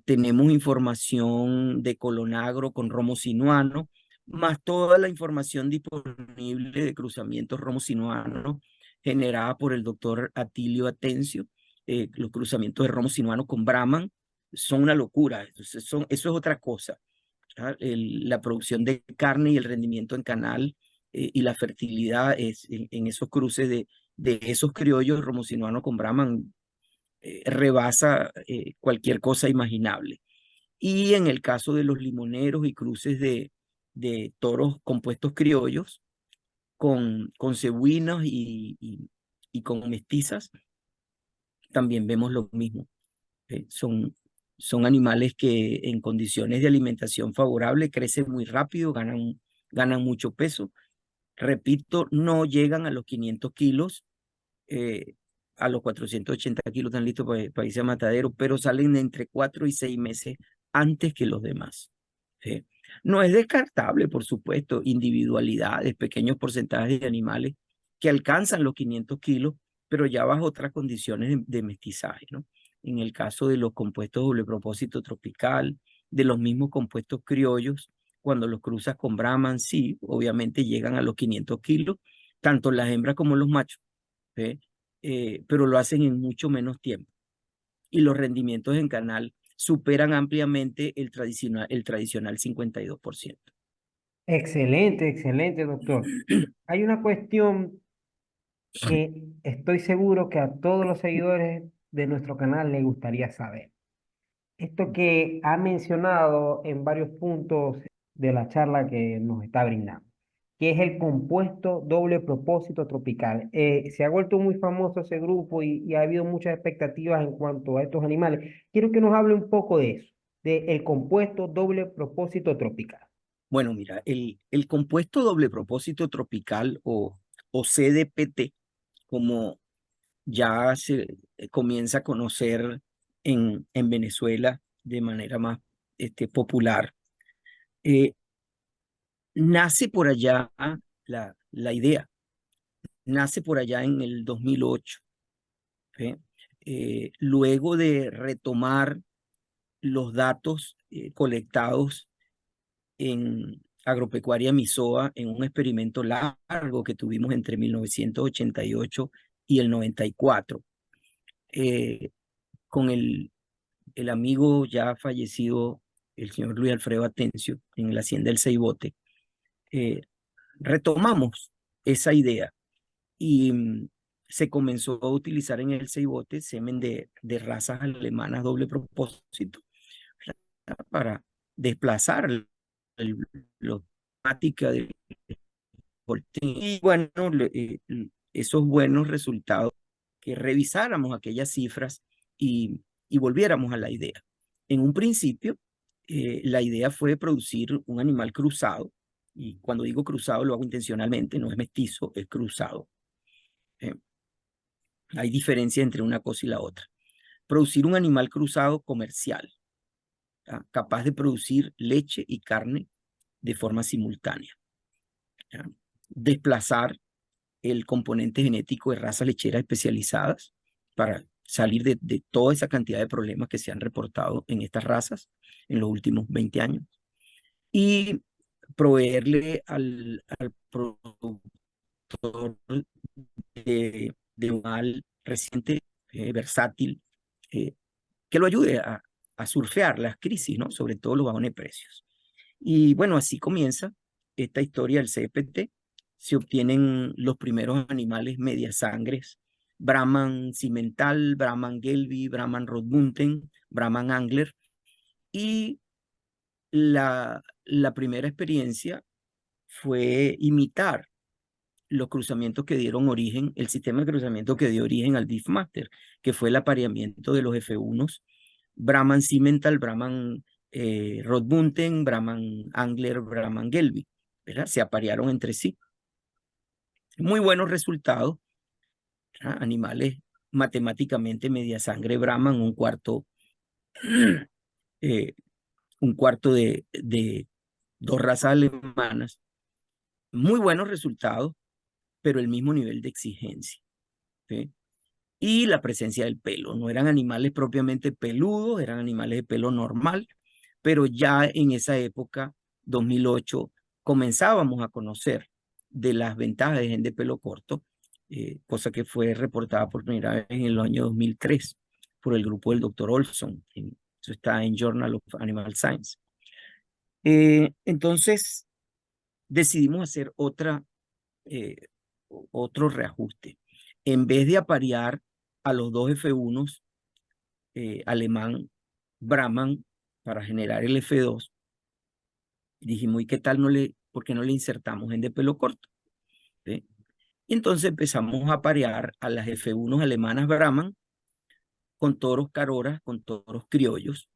S2: Tenemos información de colonagro con romo sinuano, más toda la información disponible de cruzamientos romo sinuano generada por el doctor Atilio Atencio. Los cruzamientos de romo sinuano con Brahman son una locura. Entonces eso es otra cosa. La producción de carne y el rendimiento en canal y la fertilidad en esos cruces de esos criollos romosinuano con Brahman rebasa cualquier cosa imaginable. Y en el caso de los limoneros y cruces de toros compuestos criollos con cebuinos y con mestizas, también vemos lo mismo. Son animales que en condiciones de alimentación favorable crecen muy rápido, ganan mucho peso. Repito, no llegan a los 500 kilos, eh, a los 480 kilos están listos para irse a matadero, pero salen entre 4 y 6 meses antes que los demás. ¿Sí? No es descartable, por supuesto, individualidades, pequeños porcentajes de animales que alcanzan los 500 kilos, pero ya bajo otras condiciones de mestizaje, ¿no? En el caso de los compuestos doble propósito tropical, de los mismos compuestos criollos, cuando los cruzas con Brahman, sí, obviamente llegan a los 500 kilos, tanto las hembras como los machos, ¿sí? Pero lo hacen en mucho menos tiempo. Y los rendimientos en canal superan ampliamente el tradicional 52%.
S1: Excelente, excelente, doctor. Hay una cuestión que estoy seguro que a todos los seguidores de nuestro canal les gustaría saber. Esto que ha mencionado en varios puntos de la charla que nos está brindando, que es el compuesto doble propósito tropical. Se ha vuelto muy famoso ese grupo y ha habido muchas expectativas en cuanto a estos animales. Quiero que nos hable un poco de eso, del compuesto doble propósito tropical.
S2: Bueno, mira, el compuesto doble propósito tropical o CDPT, como ya se comienza a conocer en Venezuela de manera más popular, eh, nace por allá la idea, nace por allá en el 2008, ¿sí? Luego de retomar los datos colectados en Agropecuaria Misoa en un experimento largo que tuvimos entre 1988 y el 94, con el amigo ya fallecido, el señor Luis Alfredo Atencio, en la hacienda del Ceibote. Retomamos esa idea y se comenzó a utilizar en el Ceibote semen de razas alemanas doble propósito para desplazar el, la temática de y bueno, esos buenos resultados, que revisáramos aquellas cifras y volviéramos a la idea. En un principio, la idea fue producir un animal cruzado, y cuando digo cruzado lo hago intencionalmente, no es mestizo, es cruzado. Eh, Hay diferencia entre una cosa y la otra. Producir un animal cruzado comercial, ¿ya? Capaz de producir leche y carne de forma simultánea, ¿ya? Desplazar el componente genético de razas lecheras especializadas para salir de toda esa cantidad de problemas que se han reportado en estas razas en los últimos 20 años y proveerle al productor de un animal reciente, versátil, eh, que lo ayude a surfear las crisis, ¿no? Sobre todo los bajones de precios. Y bueno, así comienza esta historia del CPT. Se obtienen los primeros animales mediasangres, Brahman cimental, Brahman gelbi, Brahman rotbunten, Brahman angler. Y la primera experiencia fue imitar los cruzamientos que dieron origen, el sistema de cruzamiento que dio origen al Beefmaster, que fue el apareamiento de los F1s, Brahman cimental, Brahman rotbunten, Brahman angler, Brahman gelbi, ¿verdad? Se aparearon entre sí. Muy buenos resultados, ¿verdad? Animales matemáticamente media sangre Brahman, eh, un cuarto de dos razas alemanas. Muy buenos resultados, pero el mismo nivel de exigencia, ¿sí? Y la presencia del pelo. No eran animales propiamente peludos, eran animales de pelo normal, pero ya en esa época, 2008, comenzábamos a conocer de las ventajas de gen de pelo corto, cosa que fue reportada por primera vez en el año 2003 por el grupo del Dr. Olson. Eso está en Journal of Animal Science. Entonces, decidimos hacer eh, otro reajuste. En vez de aparear a los dos F1s alemán Brahman para generar el F2, dijimos, ¿y qué tal por qué no le insertamos en de pelo corto? ¿Sí? Y entonces empezamos a aparear a las F1s alemanas Brahman con toros caroras, con toros criollos.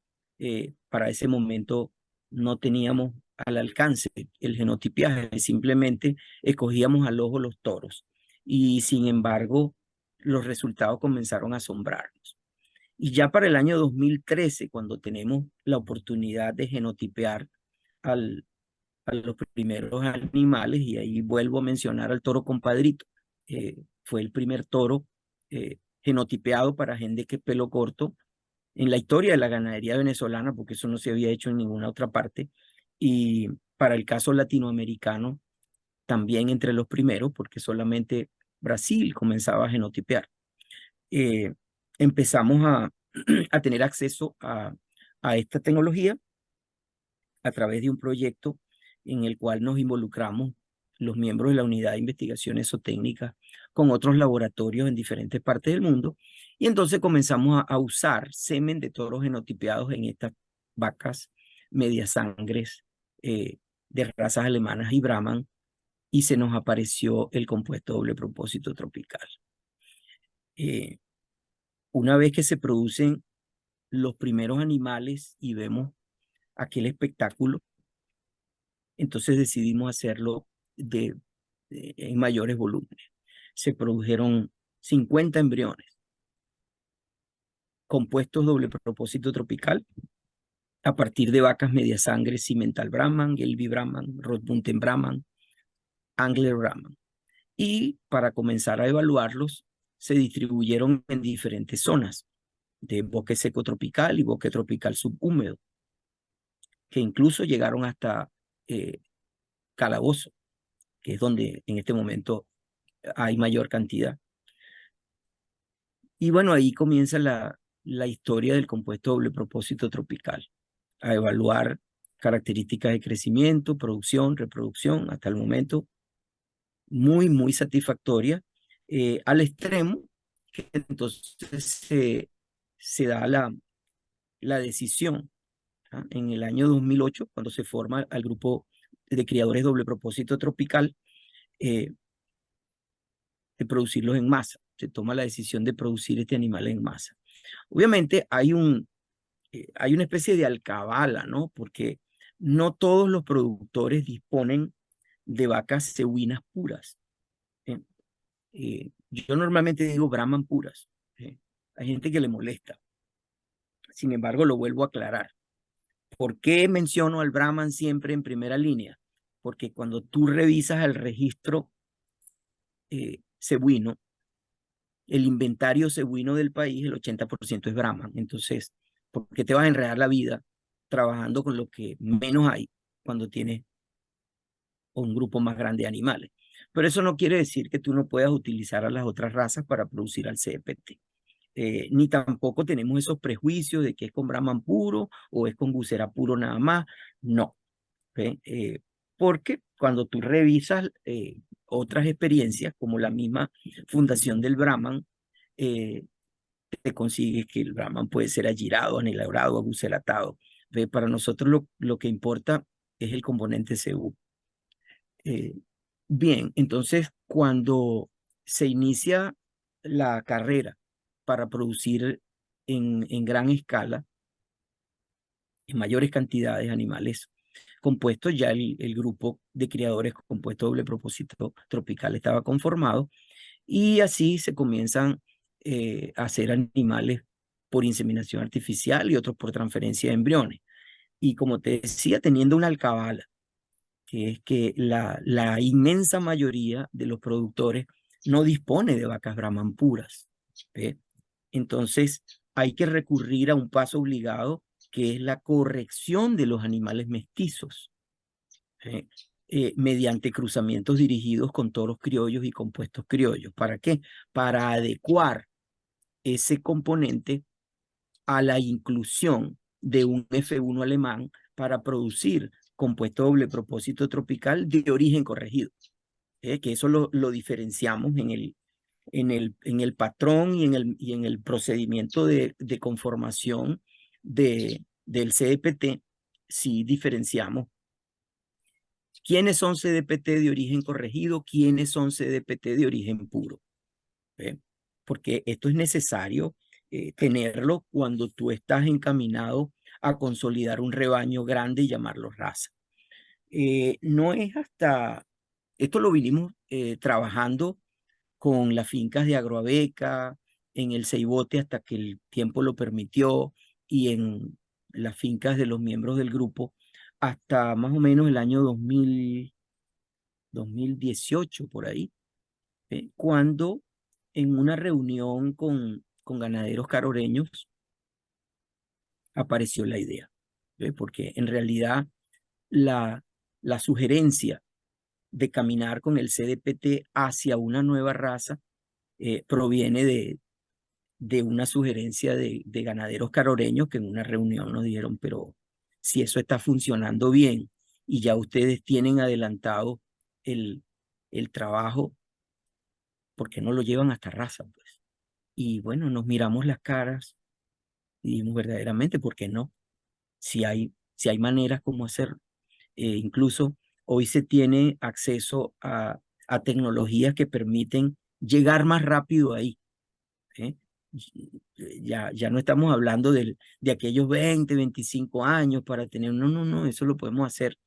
S2: Para ese momento no teníamos al alcance el genotipiaje, simplemente escogíamos al ojo los toros. Y sin embargo, los resultados comenzaron a asombrarnos. Y ya para el año 2013, cuando tenemos la oportunidad de genotipear a los primeros animales, y ahí vuelvo a mencionar al toro compadrito, fue el primer toro genotipeado para gente que pelo corto en la historia de la ganadería venezolana, porque eso no se había hecho en ninguna otra parte, y para el caso latinoamericano, también entre los primeros, porque solamente Brasil comenzaba a genotipear. Empezamos a tener acceso a esta tecnología a través de un proyecto en el cual nos involucramos los miembros de la Unidad de Investigación Esotécnica con otros laboratorios en diferentes partes del mundo. Y entonces comenzamos a usar semen de toros genotipiados en estas vacas medias sangres de razas alemanas y Brahman, y se nos apareció el compuesto doble propósito tropical. Una vez que se producen los primeros animales y vemos aquel espectáculo, entonces decidimos hacerlo en mayores volúmenes. Se produjeron 50 embriones compuestos doble propósito tropical a partir de vacas media sangre Simmental Brahman, Gelbvieh Brahman, Rotbunten Brahman, Angler Brahman. Y para comenzar a evaluarlos, se distribuyeron en diferentes zonas de bosque seco tropical y bosque tropical subhúmedo, que incluso llegaron hasta Calabozo, que es donde en este momento hay mayor cantidad. Y bueno, ahí comienza la historia del compuesto doble propósito tropical, a evaluar características de crecimiento, producción, reproducción, hasta el momento muy, muy satisfactoria, al extremo que entonces se da la decisión, ¿ah? En el año 2008, cuando se forma el grupo de criadores doble propósito tropical, de producirlos en masa. Se toma la decisión de producir este animal en masa. Obviamente hay una especie de alcabala, ¿no? Porque no todos los productores disponen de vacas cebuinas puras. Yo normalmente digo Brahman puras. Hay gente que le molesta. Sin embargo, lo vuelvo a aclarar. ¿Por qué menciono al Brahman siempre en primera línea? Porque cuando tú revisas el registro cebuino, el inventario cebuino del país, el 80% es Brahman. Entonces, ¿por qué te vas a enredar la vida trabajando con lo que menos hay cuando tienes un grupo más grande de animales? Pero eso no quiere decir que tú no puedas utilizar a las otras razas para producir al CDPT. Ni tampoco tenemos esos prejuicios de que es con Brahman puro o es con Bucera puro nada más. No. Porque cuando tú revisas otras experiencias, como la misma fundación del Brahman, te consigues que el Brahman puede ser agirado, anilabrado, abucelatado. Para nosotros lo que importa es el componente CU. Bien, entonces cuando se inicia la carrera para producir en gran escala, en mayores cantidades animales compuestos, ya el grupo de criadores compuesto doble propósito tropical estaba conformado, y así se comienzan a hacer animales por inseminación artificial y otros por transferencia de embriones. Y como te decía, teniendo una alcabala, que es que la inmensa mayoría de los productores no dispone de vacas Brahman puras. Entonces hay que recurrir a un paso obligado, que es la corrección de los animales mestizos, mediante cruzamientos dirigidos con toros criollos y compuestos criollos. ¿Para qué? Para adecuar ese componente a la inclusión de un F1 alemán para producir compuesto doble propósito tropical de origen corregido. Que eso lo diferenciamos en el patrón y en el procedimiento de conformación del CDPT. Sí diferenciamos quiénes son CDPT de origen corregido, quiénes son CDPT de origen puro. Porque esto es necesario tenerlo cuando tú estás encaminado a consolidar un rebaño grande y llamarlo raza. No es hasta, esto lo vinimos trabajando con las fincas de Agroabeca, en el Ceibote hasta que el tiempo lo permitió, y en las fincas de los miembros del grupo hasta más o menos el año 2018, por ahí, cuando en una reunión con ganaderos caroreños apareció la idea, porque en realidad la sugerencia de caminar con el CDPT hacia una nueva raza proviene de una sugerencia de ganaderos caroreños que en una reunión nos dijeron, pero si eso está funcionando bien y ya ustedes tienen adelantado el, el trabajo, ¿por qué no lo llevan hasta raza, pues? Y bueno, nos miramos las caras y dijimos verdaderamente, ¿por qué no? Si hay maneras como hacerlo. Incluso hoy se tiene acceso a tecnologías que permiten llegar más rápido ahí. ¿Eh? Ya no estamos hablando de aquellos 20, 25 años para tener, no, no, no, eso lo podemos hacer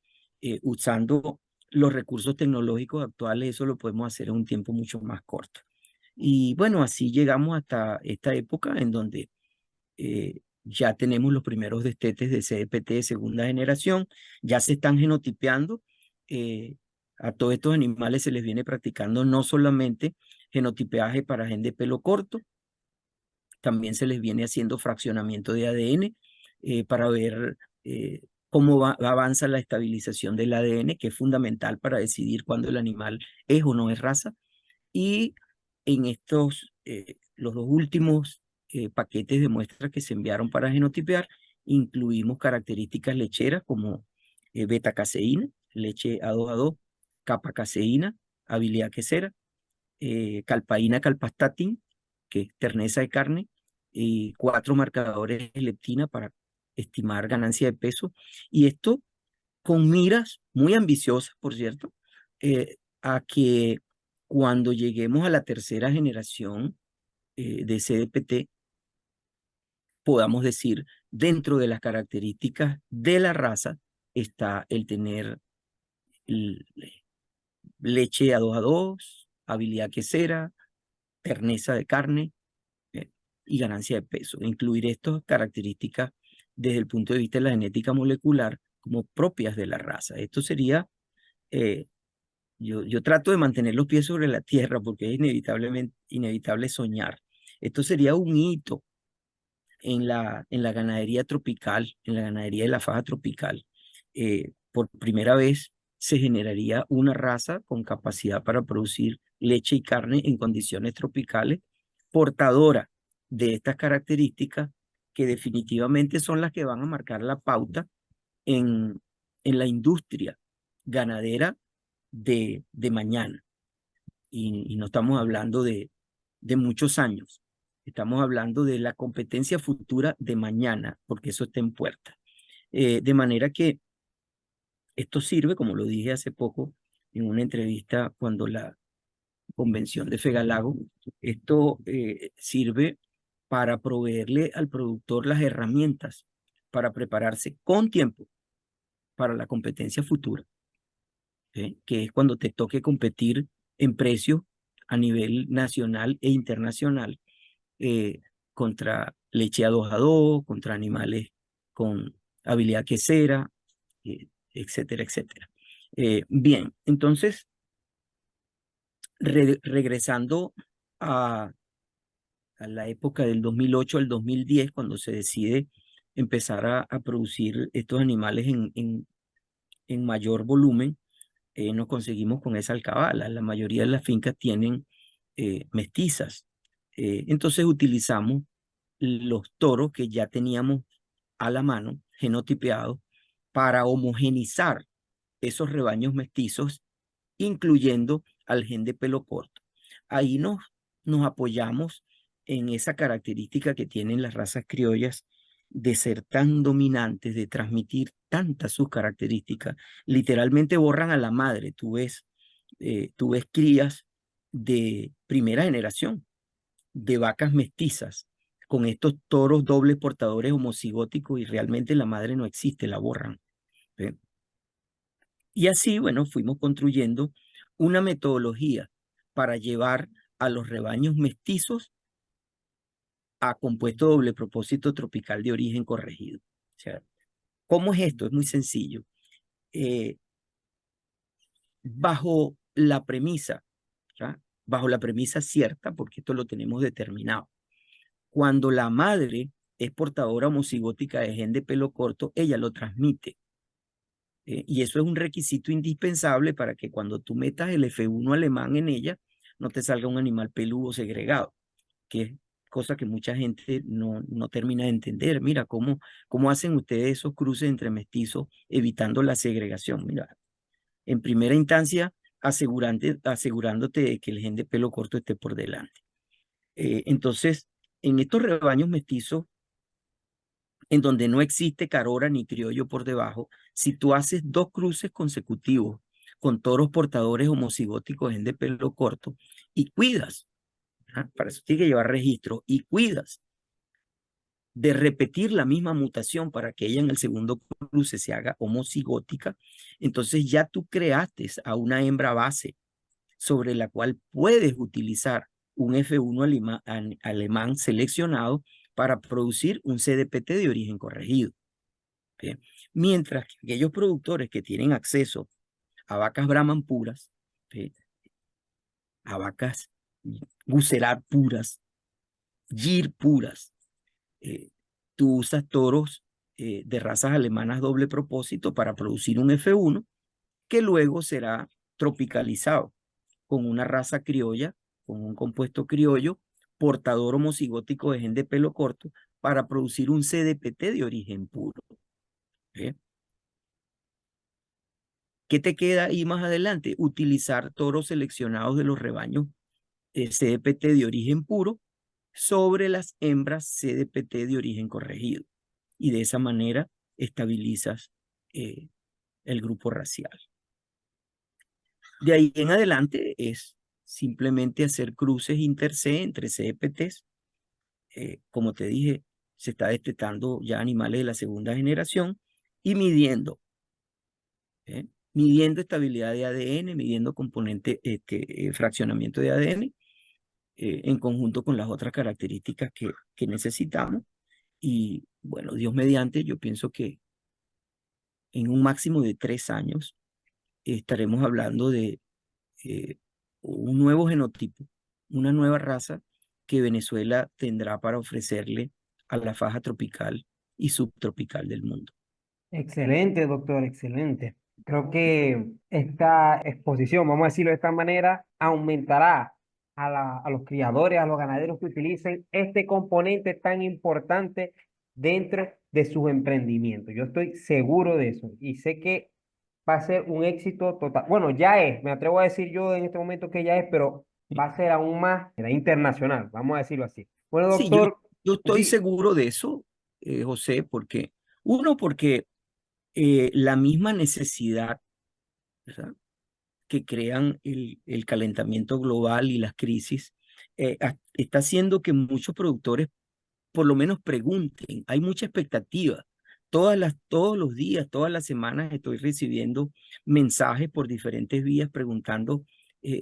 S2: usando los recursos tecnológicos actuales, eso lo podemos hacer en un tiempo mucho más corto. Y bueno, así llegamos hasta esta época en donde ya tenemos los primeros destetes de CDPT de segunda generación, ya se están genotipeando. A todos estos animales se les viene practicando no solamente genotipeaje para gen de pelo corto, también se les viene haciendo fraccionamiento de ADN para ver cómo avanza la estabilización del ADN, que es fundamental para decidir cuándo el animal es o no es raza. Y en los dos últimos paquetes de muestras que se enviaron para genotipear, incluimos características lecheras como beta-caseína, leche A2A2, capa-caseína, habilidad quesera, calpaína, calpastatin, que es terneza de carne, y 4 marcadores de leptina para estimar ganancia de peso. Y esto con miras muy ambiciosas, por cierto, a que cuando lleguemos a la tercera generación de CDPT, podamos decir, dentro de las características de la raza está el tener leche A2A2, habilidad quesera, terneza de carne eh, y ganancia de peso. Incluir estas características desde el punto de vista de la genética molecular como propias de la raza. Esto sería yo trato de mantener los pies sobre la tierra porque es inevitable soñar. Esto sería un hito en la ganadería tropical, en la ganadería de la faja tropical. Por primera vez se generaría una raza con capacidad para producir leche y carne en condiciones tropicales, portadora de estas características que definitivamente son las que van a marcar la pauta en la industria ganadera de mañana. Y no estamos hablando de muchos años. Estamos hablando de la competencia futura de mañana, porque eso está en puerta. De manera que esto sirve, como lo dije hace poco en una entrevista cuando la convención de Fegalago, esto sirve para proveerle al productor las herramientas para prepararse con tiempo para la competencia futura. Que es cuando te toque competir en precios a nivel nacional e internacional eh, contra leche A2A2, contra animales con habilidad quesera, etcétera, etcétera. Bien, entonces, regresando a la época del 2008 al 2010, cuando se decide empezar a producir estos animales en mayor volumen, nos conseguimos con esa alcabala. La mayoría de las fincas tienen mestizas. Entonces utilizamos los toros que ya teníamos a la mano, genotipeados, para homogenizar esos rebaños mestizos, incluyendo al gen de pelo corto. Ahí nos apoyamos en esa característica que tienen las razas criollas de ser tan dominantes, de transmitir tantas sus características, literalmente borran a la madre. Tú ves crías de primera generación, de vacas mestizas, con estos toros dobles portadores homocigóticos y realmente la madre no existe, la borran. ¿Ve? Y así, bueno, fuimos construyendo una metodología para llevar a los rebaños mestizos a compuesto doble propósito tropical de origen corregido. O sea, ¿cómo es esto? Es muy sencillo. Eh, bajo la premisa, ¿ya? Bajo la premisa cierta, porque esto lo tenemos determinado. Cuando la madre es portadora homocigótica de gen de pelo corto, ella lo transmite. Y eso es un requisito indispensable para que cuando tú metas el F1 alemán en ella, no te salga un animal peludo segregado, que es cosa que mucha gente no termina de entender. Mira, ¿cómo hacen ustedes esos cruces entre mestizos evitando la segregación? Mira, en primera instancia, asegurándote de que el gen de pelo corto esté por delante. Entonces, en estos rebaños mestizos, en donde no existe carora ni criollo por debajo, si tú haces 2 cruces consecutivos con toros portadores homocigóticos gen de pelo corto y cuidas, para eso tienes que llevar registro, y cuidas de repetir la misma mutación para que ella en el segundo cruce se haga homocigótica, entonces ya tú creaste a una hembra base sobre la cual puedes utilizar un F1 alemán seleccionado para producir un CDPT de origen corregido. ¿Okay? Mientras que aquellos productores que tienen acceso a vacas Brahman puras, ¿okay? A vacas Bucerar puras, Gir puras, tú usas toros de razas alemanas doble propósito para producir un F1 que luego será tropicalizado con una raza criolla, con un compuesto criollo, portador homocigótico de gen de pelo corto, para producir un CDPT de origen puro. ¿Okay? ¿Qué te queda ahí más adelante? Utilizar toros seleccionados de los rebaños CDPT de origen puro sobre las hembras CDPT de origen corregido. Y de esa manera estabilizas el grupo racial. De ahí en adelante es simplemente hacer cruces inter-C entre CDPTs. Como te dije, se está destetando ya animales de la segunda generación y midiendo. Midiendo estabilidad de ADN, midiendo componente, fraccionamiento de ADN, en conjunto con las otras características que necesitamos. Y bueno, Dios mediante, yo pienso que en un máximo de 3 años estaremos hablando de un nuevo genotipo, una nueva raza que Venezuela tendrá para ofrecerle a la faja tropical y subtropical del mundo.
S1: Excelente, doctor, excelente. Creo que esta exposición, vamos a decirlo de esta manera, aumentará a los criadores, a los ganaderos que utilicen este componente tan importante dentro de sus emprendimientos. Yo estoy seguro de eso y sé que va a ser un éxito total. Bueno, ya es, me atrevo a decir yo en este momento que ya es, pero va a ser aún más era internacional, vamos a decirlo así. Bueno,
S2: Sí, yo,
S1: doctor,
S2: yo estoy
S1: sí,
S2: seguro de eso, José, porque porque la misma necesidad, ¿verdad?, que crean el calentamiento global y las crisis, está haciendo que muchos productores por lo menos pregunten. Hay mucha expectativa. Todos los días, todas las semanas estoy recibiendo mensajes por diferentes vías preguntando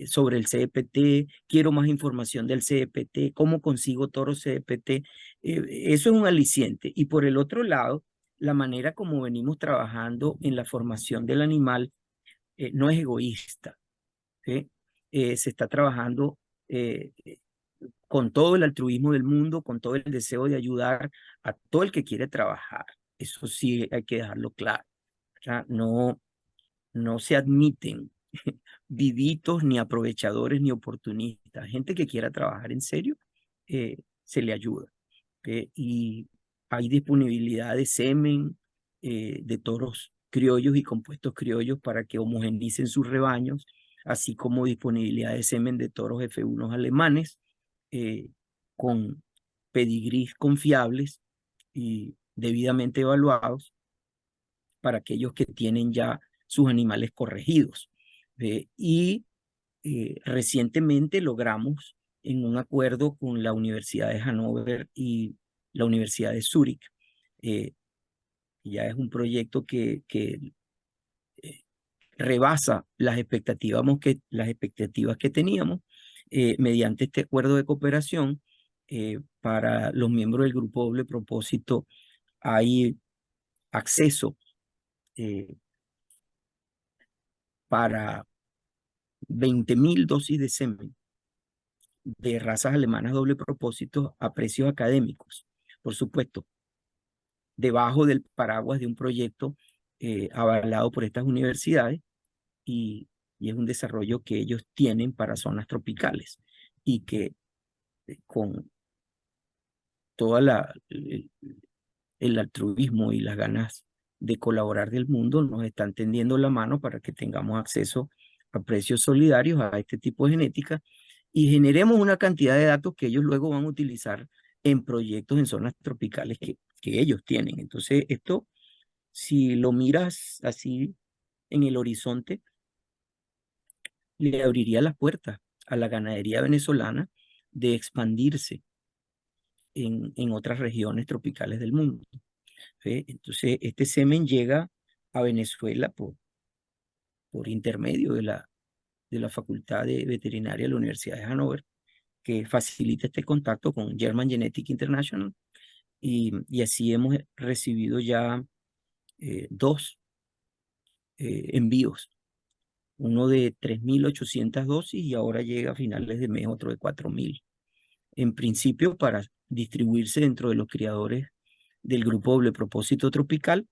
S2: sobre el CDPT, quiero más información del CDPT, cómo consigo toro CDPT. Eso es un aliciente. Y por el otro lado, la manera como venimos trabajando en la formación del animal no es egoísta. ¿Sí? Se está trabajando eh, con todo el altruismo del mundo, con todo el deseo de ayudar a todo el que quiere trabajar. Eso sí hay que dejarlo claro. ¿Ya? No se admiten vivitos, ni aprovechadores, ni oportunistas. Gente que quiera trabajar en serio, se le ayuda. Y hay disponibilidad de semen, de toros criollos y compuestos criollos para que homogenicen sus rebaños, así como disponibilidad de semen de toros F1 alemanes, eh, con pedigrís confiables y debidamente evaluados para aquellos que tienen ya sus animales corregidos. Y recientemente logramos, en un acuerdo con la Universidad de Hannover y la Universidad de Zúrich, ya es un proyecto que rebasa las expectativas que teníamos, mediante este acuerdo de cooperación. Para los miembros del grupo doble propósito hay acceso para 20.000 dosis de semen de razas alemanas doble propósito a precios académicos, por supuesto, debajo del paraguas de un proyecto avalado por estas universidades, y, y es un desarrollo que ellos tienen para zonas tropicales y que con toda el altruismo y las ganas de colaborar del mundo nos están tendiendo la mano para que tengamos acceso a precios solidarios a este tipo de genética y generemos una cantidad de datos que ellos luego van a utilizar en proyectos en zonas tropicales que ellos tienen. Entonces, esto, si lo miras así en el horizonte, le abriría las puertas a la ganadería venezolana de expandirse en otras regiones tropicales del mundo. ¿Sí? Entonces, este semen llega a Venezuela por intermedio de la Facultad de Veterinaria de la Universidad de Hannover, que facilita este contacto con German Genetic International, y así hemos recibido ya dos envíos, uno de 3.800 dosis y ahora llega a finales de mes otro de 4.000. En principio para distribuirse dentro de los criadores del grupo doble propósito tropical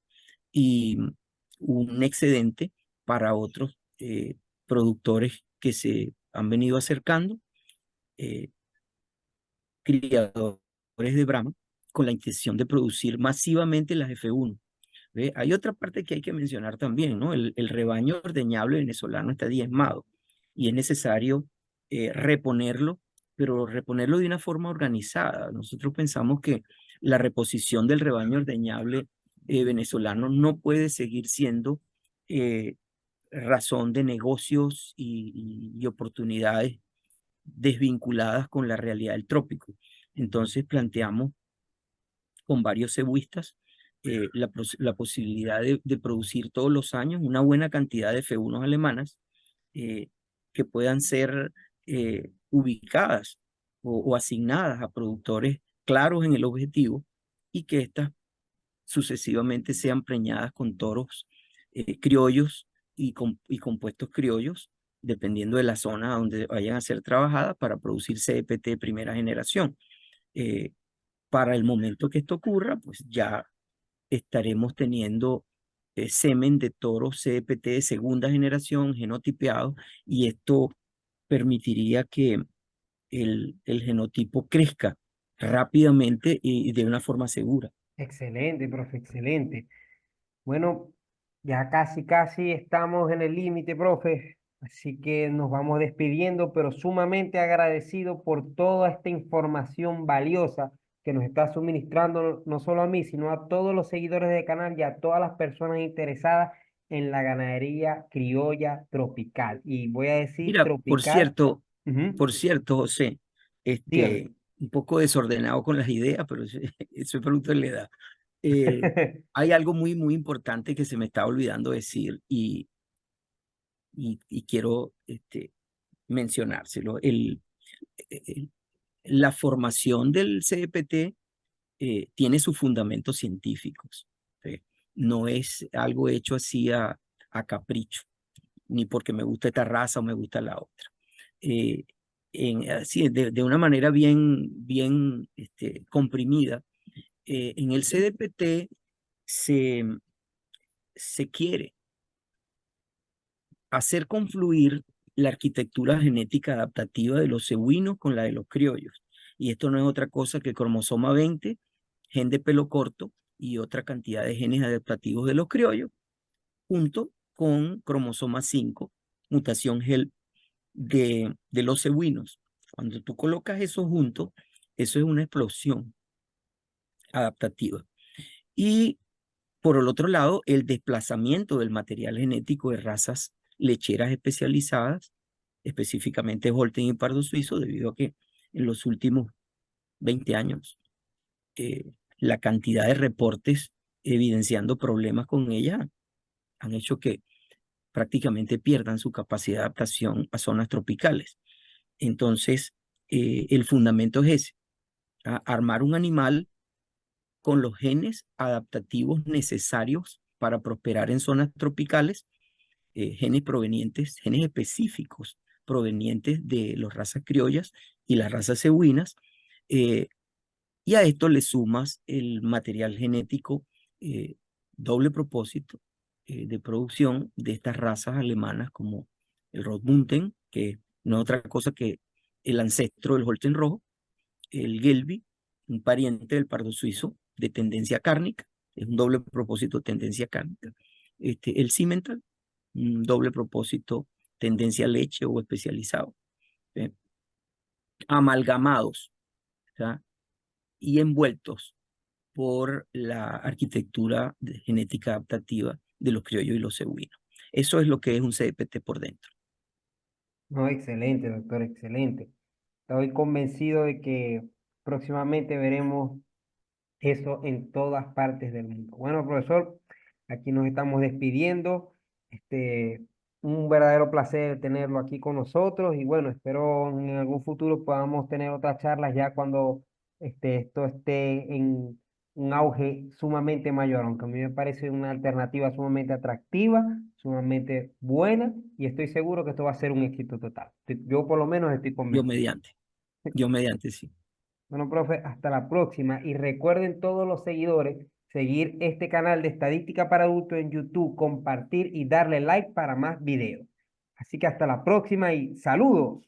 S2: y un excedente para otros productores que se han venido acercando, eh, criadores de Brahma, con la intención de producir masivamente las F1. ¿Ve? Hay otra parte que hay que mencionar también, ¿no? El rebaño ordeñable venezolano está diezmado y es necesario reponerlo, pero reponerlo de una forma organizada. Nosotros pensamos que la reposición del rebaño ordeñable venezolano no puede seguir siendo eh, razón de negocios y oportunidades desvinculadas con la realidad del trópico. Entonces planteamos con varios cebuistas la posibilidad de producir todos los años una buena cantidad de F1 alemanas eh, que puedan ser ubicadas o asignadas a productores claros en el objetivo y que éstas sucesivamente sean preñadas con toros criollos y compuestos criollos, dependiendo de la zona donde vayan a ser trabajadas para producir CPT de primera generación. Eh, para el momento que esto ocurra, pues ya estaremos teniendo semen de toros CPT de segunda generación genotipeado y esto permitiría que el genotipo crezca rápidamente y de una forma segura.
S1: Excelente, profe, excelente. Bueno, ya casi, casi estamos en el límite, profe. Así que nos vamos despidiendo, pero sumamente agradecido por toda esta información valiosa que nos está suministrando no solo a mí, sino a todos los seguidores del canal y a todas las personas interesadas en la ganadería criolla tropical. Y voy a decir
S2: Mira,
S1: tropical. Ujú.
S2: por cierto, José,
S1: Dígame.
S2: un poco desordenado con las ideas, pero eso es producto de la edad. Eh, Hay algo muy, muy importante que se me está olvidando decir y quiero mencionárselo. El- la formación del CPT tiene sus fundamentos científicos. ¿Sí? No es algo hecho así a capricho, ni porque me gusta esta raza o me gusta la otra. Eh, así, de una manera bien comprimida, en el CDPT se, se quiere hacer confluir la arquitectura genética adaptativa de los cebuinos con la de los criollos. Y esto no es otra cosa que el cromosoma 20, gen de pelo corto y otra cantidad de genes adaptativos de los criollos, junto con cromosoma 5, mutación gel de los cebuinos. Cuando tú colocas eso juntos, eso es una explosión adaptativa. Y por el otro lado, el desplazamiento del material genético de razas lecheras especializadas, específicamente Holstein y Pardo Suizo, debido a que en los últimos 20 años la cantidad de reportes evidenciando problemas con ella han hecho que prácticamente pierdan su capacidad de adaptación a zonas tropicales. Entonces, el fundamento es ese, armar un animal con los genes adaptativos necesarios para prosperar en zonas tropicales, genes provenientes, genes específicos provenientes de las razas criollas y las razas cebuinas, eh, y a esto le sumas el material genético eh, doble propósito de producción de estas razas alemanas como el Rotmunden, que no es otra cosa que el ancestro del Holstein rojo, el Gelbvieh un pariente del pardo suizo de tendencia cárnica, es un doble propósito tendencia cárnica. El cimental, un doble propósito tendencia leche o especializado. ¿Sí? Amalgamados, ¿sí? Y envueltos por la arquitectura genética adaptativa de los criollos y los cebuinos. Eso es lo que es un CDPT por dentro.
S1: No, excelente, doctor, excelente. Estoy convencido de que próximamente veremos eso en todas partes del mundo. Bueno, profesor, aquí nos estamos despidiendo. Este, un verdadero placer tenerlo aquí con nosotros y bueno, espero en algún futuro podamos tener otras charlas ya cuando esto esté en un auge sumamente mayor, aunque a mí me parece una alternativa sumamente atractiva, sumamente buena y estoy seguro que esto va a ser un éxito total. Yo por lo menos estoy
S2: Yo
S1: convencido.
S2: mediante, yo mediante, sí.
S1: Bueno, profe, hasta la próxima. Y recuerden todos los seguidores seguir este canal de Estadística para Adultos en YouTube, compartir y darle like para más videos. Así que hasta la próxima y saludos.